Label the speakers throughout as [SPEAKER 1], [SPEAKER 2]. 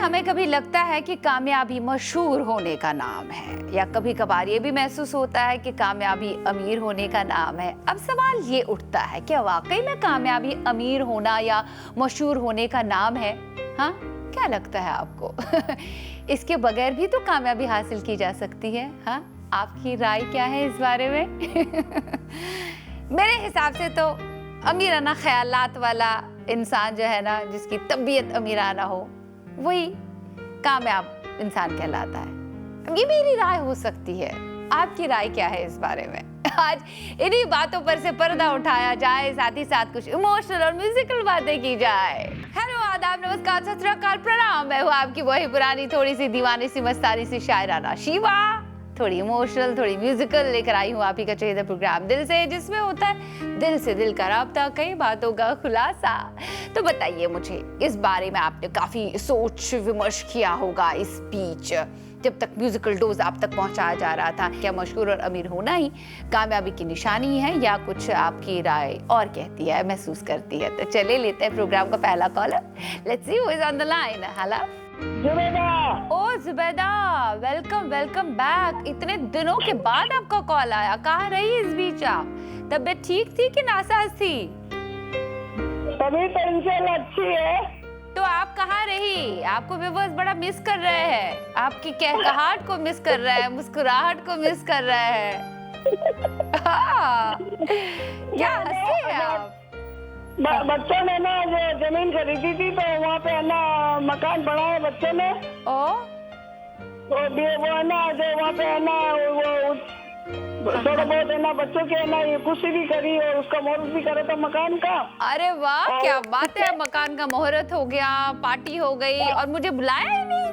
[SPEAKER 1] हमें कभी लगता है कि कामयाबी मशहूर होने का नाम है, या कभी कभार ये भी महसूस होता है कि कामयाबी अमीर होने का नाम है। अब सवाल ये उठता है, क्या वाकई में कामयाबी अमीर होना या मशहूर होने का नाम है? हाँ, क्या लगता है आपको? इसके बगैर भी तो कामयाबी हासिल की जा सकती है। हाँ, आपकी राय क्या है इस बारे में? मेरे हिसाब से तो अमीराना ख्यालात वाला इंसान जो है ना, जिसकी तबीयत अमीराना हो, वही कामयाब इंसान कहलाता है। ये मेरी राय हो सकती है, आपकी राय क्या है इस बारे में? आज इन्हीं बातों पर से पर्दा उठाया जाए, साथ ही साथ कुछ इमोशनल और म्यूजिकल बातें की जाए। हेलो, आदाब, नमस्कार, सत श्री अकाल, प्रणाम। मैं हूँ आपकी वही पुरानी थोड़ी सी दीवानी सी मस्तानी सी शायराना शिवा। थोड़ी इमोशनल, थोड़ी म्यूजिकल लेकर आई हूँ आप ही का चाहिए प्रोग्राम दिल से, जिसमें होता है दिल से दिल का राब्ता, कई बातों का खुलासा। तो बताइए मुझे, इस बारे में आपने काफी सोच विमर्श किया होगा इस बीच, जब तक म्यूजिकल डोज आप तक पहुंचाया जा रहा था। क्या मशहूर और अमीर होना ही कामयाबी की निशानी है, या कुछ आपकी राय और कहती है, महसूस करती है? तो चले लेते हैं प्रोग्राम का पहला caller. Let's see who is on the line. Hello
[SPEAKER 2] Zubaida.
[SPEAKER 1] ओ जुबैदा, वेलकम वेलकम बैक। इतने दिनों के बाद आपका कॉल आया, कहाँ रही इस बीच आप? तबीयत ठीक थी कि नासाज थी?
[SPEAKER 2] तभी टेंशन अच्छी है।
[SPEAKER 1] तो आप कहाँ रही? आपको व्यूअर्स बड़ा मिस कर रहे हैं, आपकी कहकहाट को मिस कर रहे हैं, मुस्कुराहट को मिस कर रहे हैं। हाँ, क्या हंसे हैं आप?
[SPEAKER 2] बच्चों ने ना जो जमीन खरीदी थी, तो वहाँ पे है ना मकान बना है बच्चों ने।
[SPEAKER 1] ओ
[SPEAKER 2] तो वो है ना, जो वहाँ पे है ना, वो थोड़ा बहुत है ना बच्चों के है ना ये खुशी भी करी और उसका मुहूर्त भी करे तो मकान का।
[SPEAKER 1] अरे वाह, क्या बात है, मकान का मुहूर्त हो गया, पार्टी हो गई, और मुझे बुलाया ही नहीं।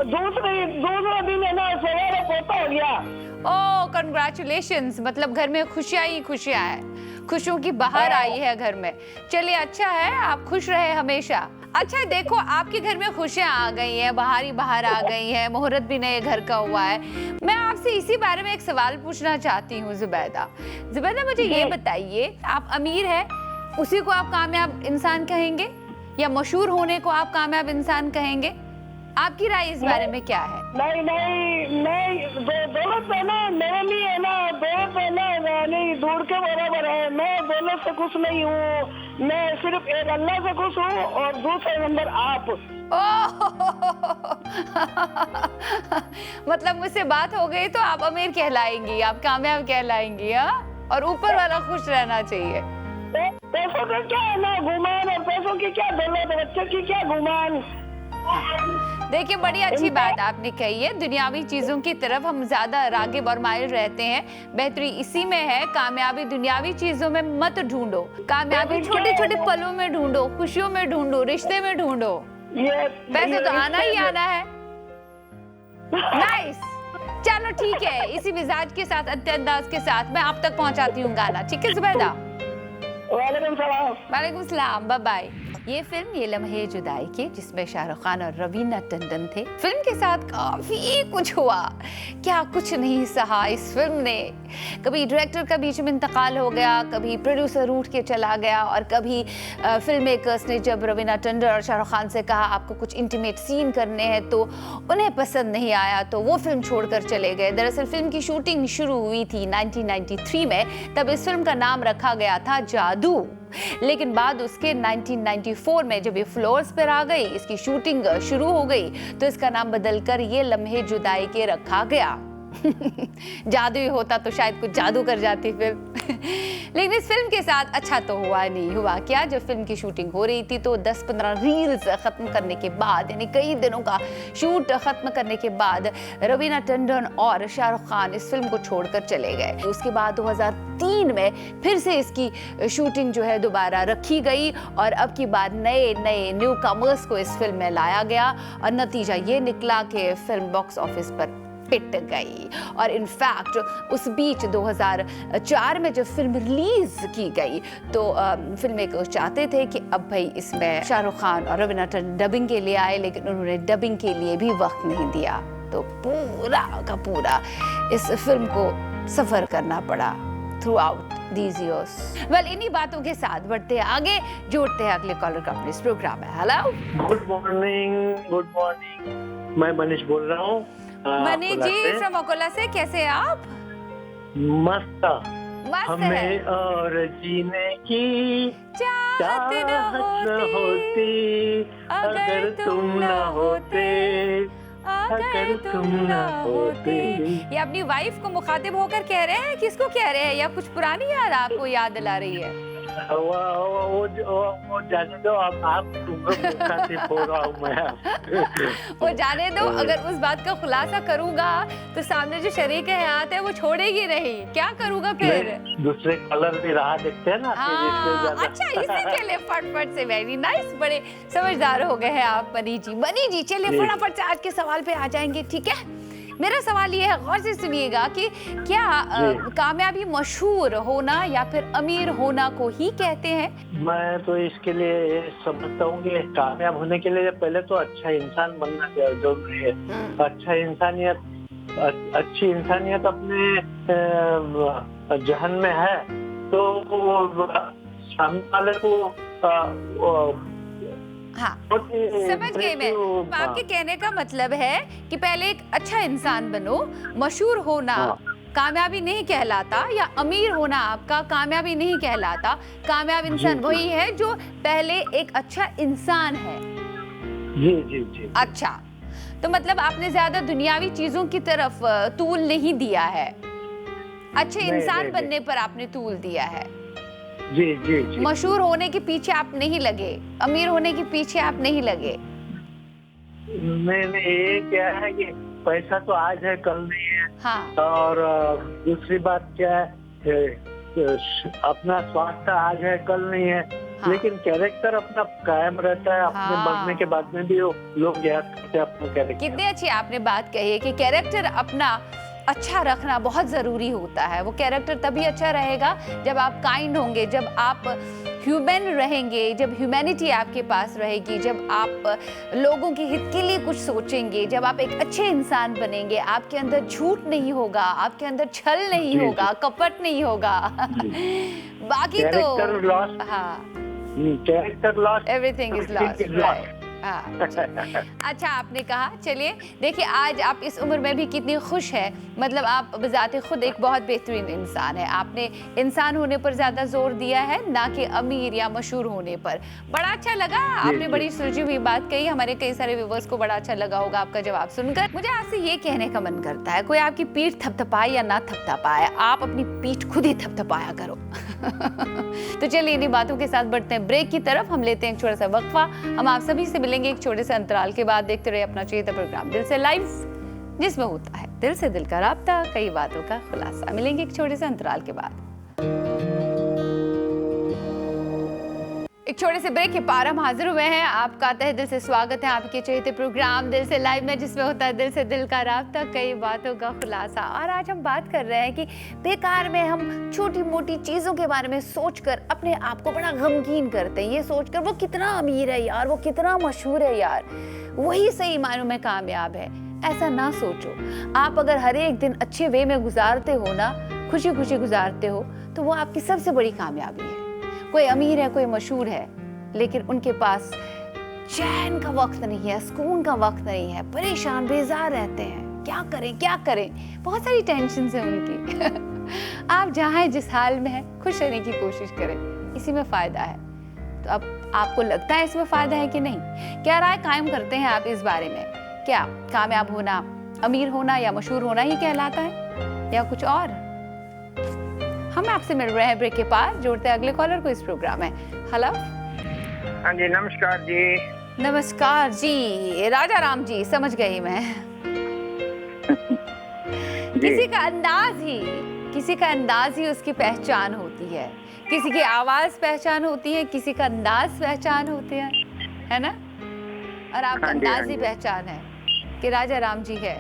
[SPEAKER 2] दूसरा दिन है ना सवेरे पोता हो गया।
[SPEAKER 1] ओह, कंग्रेचुलेशंस। मतलब घर में खुशियाँ ही खुशियाँ हैं, खुशियों की बहार आई है घर में। चलिए, अच्छा है, आप खुश रहे हमेशा। अच्छा देखो, आपके घर में खुशियाँ आ गई हैं, बहार ही बहार आ गई है, मुहूर्त भी नए घर का हुआ है। मैं आपसे इसी बारे में एक सवाल पूछना चाहती हूँ जुबैदा। जुबैदा, मुझे ये बताइए, आप अमीर है, उसी को आप कामयाब इंसान कहेंगे, या मशहूर होने को आप कामयाब इंसान कहेंगे? आपकी राय इस बारे में क्या है?
[SPEAKER 2] नहीं नहीं नहीं, दौलत है ना मेरे लिए है ना, दौलत है ना नहीं दूर के बराबर है। मैं दौलत से खुश नहीं हूँ, मैं सिर्फ एक अल्लाह से खुश हूँ, और दूसरे नंबर आप।
[SPEAKER 1] मतलब मुझसे बात हो गई तो आप अमीर कहलाएंगी, आप कामयाब कहलाएंगी, हाँ? और ऊपर वाला खुश रहना चाहिए।
[SPEAKER 2] पैसों का क्या है ना गुमान, और पैसों की क्या दौलत, बच्चों की क्या गुमान।
[SPEAKER 1] देखिए, बड़ी अच्छी बात आपने कही है। दुनियावी चीजों की तरफ हम ज्यादा रागिब और माइल रहते हैं। बेहतरी इसी में है, कामयाबी दुनियावी चीजों में मत ढूंढो, कामयाबी छोटे छोटे पलों में ढूंढो, खुशियों में ढूंढो, रिश्ते में ढूंढो। पैसे तो आना ही आना है। नाइस, चलो ठीक है, इसी मिजाज के साथ, अच्छे अंदाज के साथ मैं आप तक पहुंचाती हूँ गाना। ठीक है जुबैदा? वालेकुम सलाम, बाय बाय। ये फिल्म ये लम्हे जुदाई के, जिसमें शाहरुख खान और रवीना टंडन थे। फिल्म के साथ काफी कुछ हुआ, क्या कुछ नहीं सहा इस फिल्म ने। कभी डायरेक्टर का बीच में इंतकाल हो गया, कभी प्रोड्यूसर उठ के चला गया, और कभी फिल्म मेकर्स ने जब रवीना टंडन और शाहरुख खान से कहा आपको कुछ इंटीमेट सीन करने हैं, तो उन्हें पसंद नहीं आया, तो वो फिल्म छोड़कर चले गए। दरअसल फिल्म की शूटिंग शुरू हुई थी 1993 में, तब इस फिल्म का नाम रखा गया था जादू। लेकिन बाद उसके 1994 में जब ये फ्लोर्स पर आ गई, इसकी शूटिंग शुरू हो गई, तो इसका नाम बदलकर ये लम्हे जुदाई के रखा गया। जादू ही होता तो शायद कुछ जादू कर जाती फिल्म। लेकिन इस फिल्म के साथ अच्छा तो हुआ नहीं। हुआ क्या, जब फिल्म की शूटिंग हो रही थी तो 10-15 रील्स खत्म करने के बाद, यानी कई दिनों का शूट खत्म करने के बाद, रवीना टंडन और शाहरुख खान इस फिल्म को छोड़कर चले गए। उसके बाद 2003 में फिर से इसकी शूटिंग जो है दोबारा रखी गई, और अब की बार नए नए न्यू कमर्स को इस फिल्म में लाया गया, और नतीजा ये निकला कि फिल्म बॉक्स ऑफिस पर पिट गई। और इनफैक्ट उस बीच 2004 में जब फिल्म रिलीज की गई, तो फिल्म मेकर्स चाहते थे कि अब भाई इसमें शाहरुख खान और रवीना टंडन डबिंग के लिए आए, लेकिन उन्होंने डबिंग के लिए भी वक्त नहीं दिया, तो पूरा का पूरा इस फिल्म को सफर करना पड़ा throughout these years. Well, इन्हीं बातों के साथ बढ़ते हैं आगे, जोड़ते हैं अगले कॉलर का अपने इस प्रोग्राम में। हेलो,
[SPEAKER 3] गुड मॉर्निंग, मैं मनीष बोल रहा हूँ
[SPEAKER 1] मनीष
[SPEAKER 3] अकोला
[SPEAKER 1] जी
[SPEAKER 3] से।
[SPEAKER 1] फ्रॉम अकोला से, कैसे हैं आप?
[SPEAKER 3] मस्त
[SPEAKER 1] मस्त
[SPEAKER 3] हमें
[SPEAKER 1] है।
[SPEAKER 3] और जीने की
[SPEAKER 1] चाहत न होती
[SPEAKER 3] अगर तुम न होते,
[SPEAKER 1] अगर तुम न होते। ये अपनी वाइफ को मुखातिब होकर कह रहे हैं, किसको कह रहे हैं, या कुछ पुरानी याद आपको याद दिला रही है?
[SPEAKER 3] वो जाने दो, अब आप मुखातिब हो रहा हूँ मैं।
[SPEAKER 1] वो जाने दो, अगर उस बात का खुलासा करूंगा तो सामने जो शरीक हयात है वो छोड़ेगी नहीं, क्या करूंगा फिर?
[SPEAKER 3] नहीं, दूसरे कलर भी रहा देखते हैं ना कि जिससे
[SPEAKER 1] हाँ,
[SPEAKER 3] ज्यादा-
[SPEAKER 1] अच्छा, इसी के लिए फटफट से, वेरी नाइस, बड़े समझदार हो गए हैं आप मनी जी। मनी जी चलिए
[SPEAKER 3] जी।
[SPEAKER 1] फटाफट से आज के सवाल पे आ जाएंगे, ठीक है? मेरा सवाल ये है, गौर से सुनिएगा, कि क्या
[SPEAKER 3] जी।
[SPEAKER 1] कामयाबी मशहूर होना या फिर अमीर होना को ही कहते हैं?
[SPEAKER 3] मैं तो इसके लिए समझता हूँ कि कामयाब होने के लिए पहले तो अच्छा इंसान बनना जरूरी है। अच्छा इंसानियत, अच्छी इंसानियत अपने जहन में है तो वो सामने वाले को
[SPEAKER 1] हाँ, समझ गई मैं। आपके कहने का मतलब है कि पहले एक अच्छा इंसान बनो, मशहूर होना कामयाबी नहीं कहलाता, या अमीर होना आपका कामयाबी नहीं कहलाता। कामयाब इंसान वही है जो पहले एक अच्छा इंसान है।
[SPEAKER 3] जी जी जी।
[SPEAKER 1] अच्छा, तो मतलब आपने ज्यादा दुनियावी चीजों की तरफ तूल नहीं दिया है, अच्छे
[SPEAKER 3] नहीं,
[SPEAKER 1] इंसान
[SPEAKER 3] नहीं,
[SPEAKER 1] बनने पर आपने तूल दिया है।
[SPEAKER 3] जी जी जी।
[SPEAKER 1] मशहूर होने के पीछे आप नहीं लगे, अमीर होने के पीछे आप नहीं लगे।
[SPEAKER 3] नहीं, ये क्या है कि पैसा तो आज है कल नहीं है।
[SPEAKER 1] हाँ,
[SPEAKER 3] और दूसरी बात क्या है, अपना स्वास्थ्य आज है कल नहीं है।
[SPEAKER 1] हाँ।
[SPEAKER 3] लेकिन कैरेक्टर अपना कायम रहता है, अपने
[SPEAKER 1] हाँ।
[SPEAKER 3] मरने के बाद में भी वो लोग याद करते हैं अपना कैरेक्टर।
[SPEAKER 1] कितनी अच्छी आपने बात कही है कि कैरेक्टर अपना अच्छा रखना बहुत ज़रूरी होता है। वो कैरेक्टर तभी अच्छा रहेगा जब आप काइंड होंगे, जब आप ह्यूमन रहेंगे, जब ह्यूमैनिटी आपके पास रहेगी, जब आप लोगों के हित के लिए कुछ सोचेंगे, जब आप एक अच्छे इंसान बनेंगे। आपके अंदर झूठ नहीं होगा, आपके अंदर छल नहीं
[SPEAKER 3] जी,
[SPEAKER 1] होगा, कपट नहीं होगा। बाकी तो
[SPEAKER 3] कैरेक्टर लॉस,
[SPEAKER 1] हाँ,
[SPEAKER 3] character loss,
[SPEAKER 1] everything is lost, right. अच्छा आपने कहा। चलिए देखिए, आज आप इस उम्र में भी कितनी खुश है, मतलब आप बजाते खुद एक बहुत बेहतरीन इंसान है। आपने इंसान होने पर ज्यादा जोर दिया है, ना कि अमीर या मशहूर होने पर। बड़ा अच्छा लगा, आपने बड़ी सुलझी हुई बात कही। हमारे कई सारे व्यूअर्स को बड़ा अच्छा लगा होगा आपका जवाब सुनकर। मुझे आपसे ये कहने का मन करता है, कोई आपकी पीठ थपथपाए या ना थपथपाए, आप अपनी पीठ खुद ही थपथपाया करो। तो चलिए इन्हीं बातों के साथ बढ़ते हैं ब्रेक की तरफ। हम लेते हैं एक छोटा सा वक्फा। हम आप सभी से मिलेंगे एक छोटे से अंतराल के बाद। देखते रहिए अपना चहेता प्रोग्राम दिल से लाइव, जिसमें होता है दिल से दिल का राब्ता, कई बातों का खुलासा। मिलेंगे एक छोटे से अंतराल के बाद। एक छोटे से ब्रेक के पार हम हाजिर हुए हैं। आपका तहे दिल से स्वागत है आपके चहेते प्रोग्राम दिल से लाइव में, जिसमें होता है दिल से दिल का राब्ता, कई बातों का खुलासा। और आज हम बात कर रहे हैं कि बेकार में हम छोटी मोटी चीज़ों के बारे में सोचकर अपने आप को बड़ा गमगीन करते हैं। ये सोचकर वो कितना अमीर है यार, वो कितना मशहूर है यार, वही सही मायनों में कामयाब है। ऐसा ना सोचो। आप अगर हर एक दिन अच्छे वे में गुजारते हो ना, खुशी खुशी गुजारते हो, तो वो आपकी सबसे बड़ी कामयाबी है। कोई अमीर है, कोई मशहूर है, लेकिन उनके पास चैन का वक्त नहीं है, सुकून का वक्त नहीं है, परेशान बेजार रहते हैं। क्या करें क्या करें, बहुत सारी टेंशन है उनकी। आप जहाँ हैं, जिस हाल में है, खुश रहने की कोशिश करें, इसी में फ़ायदा है। तो अब आपको लगता है इसमें फ़ायदा है कि नहीं? क्या राय कायम करते हैं आप इस बारे में? क्या कामयाब होना, अमीर होना या मशहूर होना ही कहलाता है, या कुछ और? हम आपसे मिल रहे हैं ब्रेक के पार, जोड़ते हैं अगले कॉलर को इस प्रोग्राम में। हेलो,
[SPEAKER 4] हाँ जी, नमस्कार जी।
[SPEAKER 1] नमस्कार जी, राजा राम जी, समझ गई मैं। किसी का अंदाज ही उसकी पहचान होती है। किसी की आवाज पहचान होती है, किसी का अंदाज पहचान होती है ना? और आपका
[SPEAKER 4] हाँ जी,
[SPEAKER 1] अंदाज
[SPEAKER 4] हाँ
[SPEAKER 1] ही
[SPEAKER 4] जी।
[SPEAKER 1] पहचान है कि राजा राम जी है,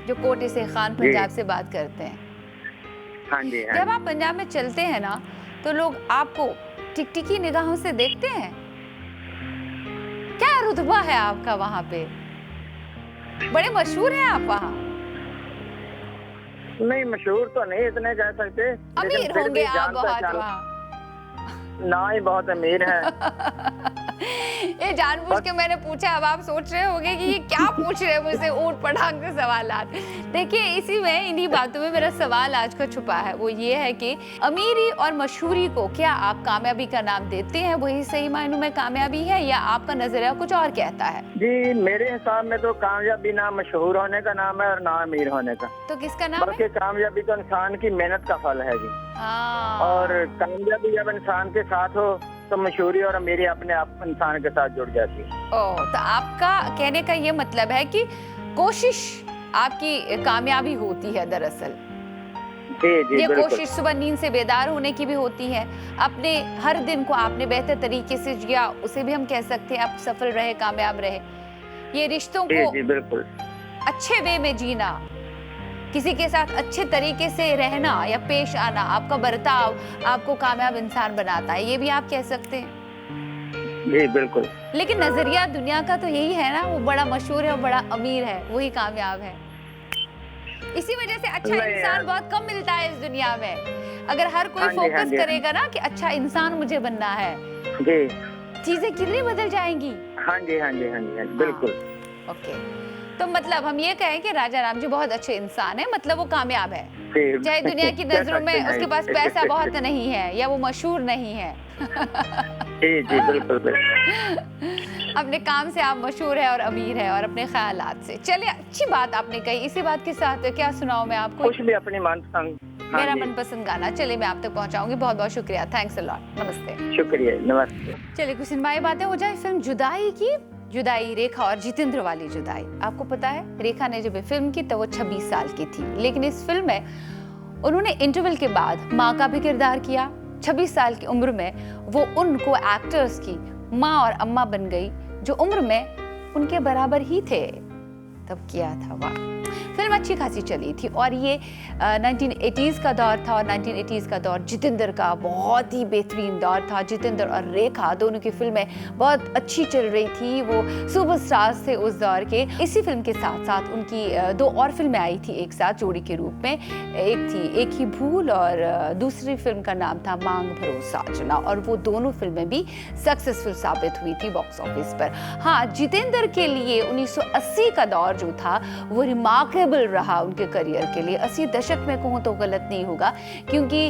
[SPEAKER 1] जो कोटे से खान पंजाब से बात करते हैं।
[SPEAKER 4] हाँ जी, हाँ
[SPEAKER 1] जब
[SPEAKER 4] जी।
[SPEAKER 1] आप पंजाब में चलते हैं ना, तो लोग आपको टिकटिकी निगाहों से देखते हैं। क्या रुतबा है आपका वहां पे? बड़े मशहूर हैं आप वहां?
[SPEAKER 4] नहीं, मशहूर तो नहीं इतने कह सकते, लेकिन
[SPEAKER 1] अमीर
[SPEAKER 4] फिर
[SPEAKER 1] होंगे
[SPEAKER 4] भी
[SPEAKER 1] आप
[SPEAKER 4] जान
[SPEAKER 1] बहुत
[SPEAKER 4] पहचान।
[SPEAKER 1] वहाँ।
[SPEAKER 4] ना ही बहुत अमीर है।
[SPEAKER 1] ये जानबूझ के मैंने पूछा, अब आप सोच रहे होंगे कि ये क्या पूछ रहे हैं मुझसे ऊट पटांग से सवालात। देखिए इसी में, इन्हीं बातों में मेरा सवाल आज का छुपा है। वो ये है कि अमीरी और मशहूरी को क्या आप कामयाबी का नाम देते हैं, वही सही मायनों में कामयाबी है, या आपका नजरिया कुछ और कहता है?
[SPEAKER 4] जी, मेरे हिसाब में तो कामयाबी ना मशहूर होने का नाम है और ना अमीर होने का,
[SPEAKER 1] तो किसका नाम है?
[SPEAKER 4] बल्कि कामयाबी तो इंसान की मेहनत का फल है जी।
[SPEAKER 1] हाँ।
[SPEAKER 4] और कामयाबी जब इंसान के साथ हो तो मशहूरी और अमीरी अपने आप इंसान के साथ जुड़ जाती है।
[SPEAKER 1] ओ, तो आपका कहने का ये मतलब है कि कोशिश आपकी कामयाबी होती है दरअसल।
[SPEAKER 4] जी जी
[SPEAKER 1] ये
[SPEAKER 4] बिल्कुल।
[SPEAKER 1] कोशिश सुबह नींद से बेदार होने की भी होती है, अपने हर दिन को आपने बेहतर तरीके से जिया, उसे भी हम कह सकते हैं आप सफल रहे, कामयाब रहे। ये रिश्तों
[SPEAKER 4] जी
[SPEAKER 1] को
[SPEAKER 4] जी बिल्कुल।
[SPEAKER 1] अच्छे वे में जीना, किसी के साथ अच्छे तरीके से रहना या पेश आना, आपका बर्ताव आपको कामयाब इंसान बनाता है, ये भी आप कह सकते हैं।
[SPEAKER 4] जी बिल्कुल।
[SPEAKER 1] लेकिन नजरिया दुनिया का तो यही है ना, वो बड़ा मशहूर है, वो बड़ा अमीर है, वही कामयाब है। इसी वजह से अच्छा
[SPEAKER 4] नहीं
[SPEAKER 1] इंसान
[SPEAKER 4] यार।
[SPEAKER 1] बहुत कम मिलता है इस दुनिया में। अगर हर कोई
[SPEAKER 4] हाँ जी, हाँ
[SPEAKER 1] फोकस
[SPEAKER 4] जी।
[SPEAKER 1] करेगा ना कि अच्छा इंसान मुझे बनना है,
[SPEAKER 4] जी
[SPEAKER 1] चीजें कितनी बदल जाएंगी।
[SPEAKER 4] हाँ जी हाँ जी हाँ जी हाँ जी बिल्कुल।
[SPEAKER 1] ओके, तो मतलब हम ये कहें कि राजा राम जी बहुत अच्छे इंसान है, मतलब वो कामयाब है,
[SPEAKER 4] जी।
[SPEAKER 1] चाहे दुनिया की
[SPEAKER 4] कह
[SPEAKER 1] नजरों में
[SPEAKER 4] सकते हैं।
[SPEAKER 1] उसके पास पैसा बहुत नहीं है या वो मशहूर नहीं है।
[SPEAKER 4] जी जी बिल्कुल बिल्कुल।
[SPEAKER 1] अपने काम से आप मशहूर है और अमीर है, और अपने ख्यालात से। चलिए, अच्छी बात आपने कही। इसी बात के साथ क्या सुनाऊं मैं आपको?
[SPEAKER 4] कुछ भी अपनी मनपसंद। हाँ
[SPEAKER 1] मेरा
[SPEAKER 4] जी।
[SPEAKER 1] मनपसंद गाना, चलिए मैं आप तक पहुंचाऊंगी। बहुत बहुत शुक्रिया, थैंक्स अ लॉट, नमस्ते।
[SPEAKER 4] शुक्रिया, नमस्ते।
[SPEAKER 1] चलिए कुछ सिनेमाई बातें हो जाए। फिल्म जुदाई की, जुदाई रेखा और जितेंद्र वाली जुदाई। आपको पता है रेखा ने जब ये फिल्म की तो वो 26 साल की थी, लेकिन इस फिल्म में उन्होंने इंटरवल के बाद माँ का भी किरदार किया। 26 साल की उम्र में वो उन को एक्टर्स की माँ और अम्मा बन गई जो उम्र में उनके बराबर ही थे। तब किया था, वाह। फिल्म अच्छी खासी चली थी और ये 1980s का दौर था, और 1980s का दौर जितेंद्र का बहुत ही बेहतरीन दौर था। जितेंद्र और रेखा दोनों की फिल्में बहुत अच्छी चल रही थी, वो सुपरस्टार्स थे उस दौर के। इसी फिल्म के साथ साथ उनकी 2 और फिल्में आई थी एक साथ जोड़ी के रूप में। एक थी एक ही भूल और दूसरी फिल्म का नाम था मांग भरो साजना, और वो दोनों फिल्में भी सक्सेसफुल साबित हुई थी बॉक्स ऑफिस पर। हाँ, जितेंद्र के लिए 1980 का दौर जो था वो रिमार्केबल रहा उनके करियर के लिए। 80 दशक में कहूँ तो गलत नहीं होगा, क्योंकि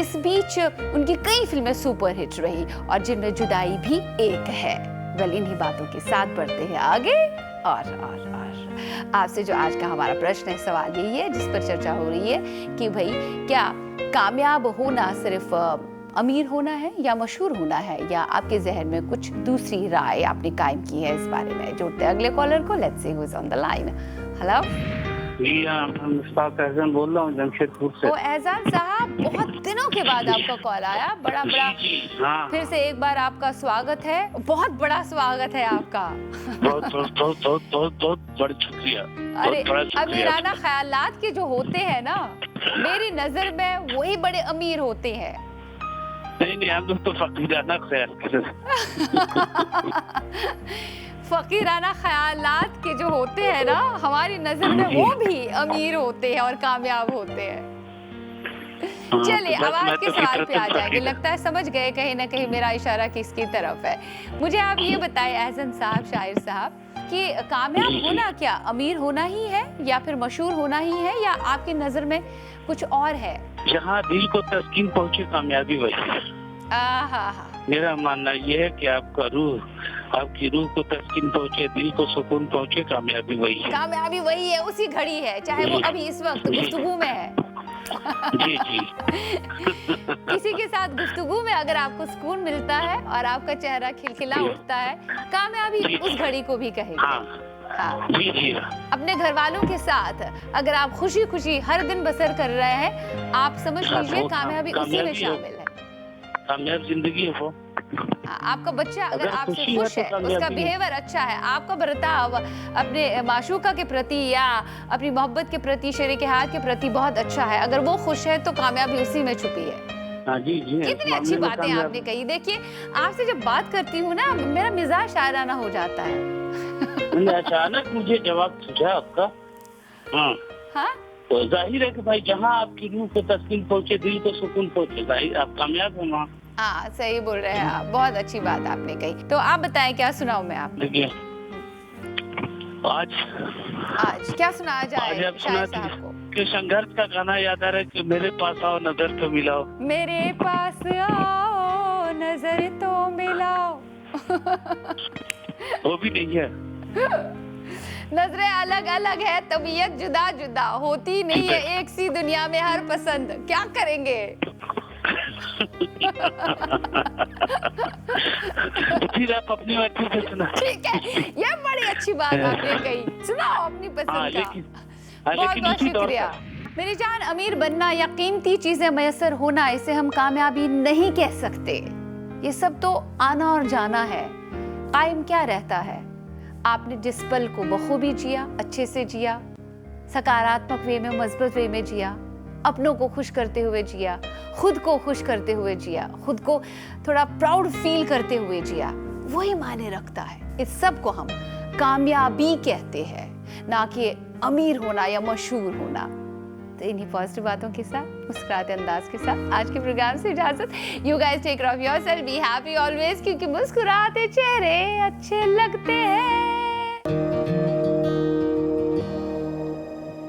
[SPEAKER 1] इस बीच उनकी कई फिल्में सुपर हिट रही और जिनमें जुदाई भी एक है। वेल, इन्हीं बातों के साथ बढ़ते हैं आगे। और आपसे जो आज का हमारा प्रश्न है, सवाल यही है जिस पर चर्चा हो रही है कि भाई क्या कामयाब होना सिर्फ अमीर होना है या मशहूर होना है, या आपके जहन में कुछ दूसरी राय आपने कायम की है इस बारे में? जोड़ते हैं अगले कॉलर को। Let's see who is on the line. Hello
[SPEAKER 3] जी हाँ, मैं मुश्ताक एहसन बोल रहा हूँ जमशेदपुर से।
[SPEAKER 1] ओ एहसान साहब, बहुत दिनों के बाद आपका कॉल आया, बड़ा
[SPEAKER 3] हाँ,
[SPEAKER 1] फिर से एक बार आपका स्वागत है, बहुत बड़ा स्वागत है आपका।
[SPEAKER 3] बहुत बहुत बहुत बहुत बहुत बहुत बड़ा शुक्रिया।
[SPEAKER 1] अरे, अमीराना ख्यालात के जो होते हैं ना, मेरी नजर में वही बड़े अमीर होते हैं।
[SPEAKER 3] नहीं, हम लोग तो फकीराना ख्याल
[SPEAKER 1] फकीराना ख्यालात के जो होते हैं ना, हमारी नजर में वो भी अमीर होते हैं और कामयाब होते हैं। चलिए, अब आज के सवाल पे आ जाएंगे। लगता है समझ गए कहीं ना कहीं मेरा इशारा किसकी तरफ है। मुझे आप ये बताएं एहसन साहब, शायर साहब, कि कामयाब होना क्या अमीर होना ही है या फिर मशहूर होना ही है, या आपकी नजर में कुछ और है?
[SPEAKER 3] जहाँ दिल को तस्कीन पहुँचे कामयाबी वही है। मेरा मानना ये है कि आपकी रूह को तस्कीन पहुँचे, दिल को सुकून पहुँचे, कामयाबी वही है।
[SPEAKER 1] कामयाबी वही है, उसी घड़ी है, चाहे वो अभी इस वक्त गुफ्तगू में है।
[SPEAKER 3] जी जी।
[SPEAKER 1] किसी के साथ गुफ्तगू में अगर आपको सुकून मिलता है और आपका चेहरा खिलखिला उठता है, कामयाबी उस घड़ी को भी कहेंगे। हाँ।
[SPEAKER 3] जी जी।
[SPEAKER 1] अपने घर वालों के साथ अगर आप खुशी खुशी हर दिन बसर कर रहे हैं, आप समझ लीजिए कामयाबी उसी में शामिल है।
[SPEAKER 3] कामयाब जिंदगी है वो।
[SPEAKER 1] आपका बच्चा अगर आपसे
[SPEAKER 3] खुशी है
[SPEAKER 1] खुश
[SPEAKER 3] तो
[SPEAKER 1] है,
[SPEAKER 3] कामयाबी
[SPEAKER 1] उसका
[SPEAKER 3] है।
[SPEAKER 1] बिहेवियर अच्छा है, आपका बर्ताव अपने माशूका के प्रति या अपनी मोहब्बत के प्रति, शरीके हाथ के प्रति बहुत अच्छा है, अगर वो खुश है तो कामयाबी उसी में छुपी है।
[SPEAKER 3] हाँ जी जी।
[SPEAKER 1] कितनी अच्छी बातें आपने कही। देखिए, आपसे जब बात करती हूँ ना, मेरा मिजाज शायराना हो जाता है।
[SPEAKER 3] अचानक मुझे जवाब सूझा आपका। हाँ,
[SPEAKER 1] हाँ,
[SPEAKER 3] तो जाहिर है कि भाई जहाँ आपकी रूह को तस्कीन पहुँचे, दिल को सुकून पहुँचे, जाहिर आप कामयाब हैं वहाँ।
[SPEAKER 1] हाँ, सही बोल रहे हैं आप, बहुत अच्छी बात आपने कही। तो आप बताएं क्या सुनाऊं मैं आपको?
[SPEAKER 3] देखिए
[SPEAKER 1] आज क्या सुनाया जाए
[SPEAKER 3] आप
[SPEAKER 1] शायर
[SPEAKER 3] सुना
[SPEAKER 1] साहब को?
[SPEAKER 3] कि संघर्ष का गाना याद आ रहा है कि मेरे पास आओ नजर तो मिलाओ।
[SPEAKER 1] मेरे पास आओ नजर तो मिलाओ।
[SPEAKER 3] वो भी नहीं है।
[SPEAKER 1] नजरें अलग अलग है, तबीयत जुदा जुदा, होती नहीं है एक सी दुनिया में हर पसंद, क्या करेंगे?
[SPEAKER 3] फिर आप अपनी मर्जी से सुना।
[SPEAKER 1] ठीक है, ये बड़ी अच्छी बात आपने कही, सुनाओ अपनी पसंद का। बहुत बहुत शुक्रिया। मेरी जान, अमीर बनना या कीमती चीजें मैसर होना, इसे हम कामयाबी नहीं कह सकते। ये सब तो आना और जाना है। कायम क्या रहता है? आपने जिस पल को बखूबी जिया, अच्छे से जिया, सकारात्मक वे में, मजबूत वे में जिया, अपनों को खुश करते हुए जिया, खुद को खुश करते हुए जिया, खुद को थोड़ा प्राउड फील करते हुए जिया, वही मायने रखता है। इस सब को हम कामयाबी कहते हैं, ना कि अमीर होना या मशहूर होना। तो इन्हीं पॉजिटिव बातों के साथ, मुस्कुराते अंदाज के साथ आज के प्रोग्राम से इजाजत। You guys take care of yourself, be happy always, क्योंकि मुस्कुराते चेहरे अच्छे लगते हैं।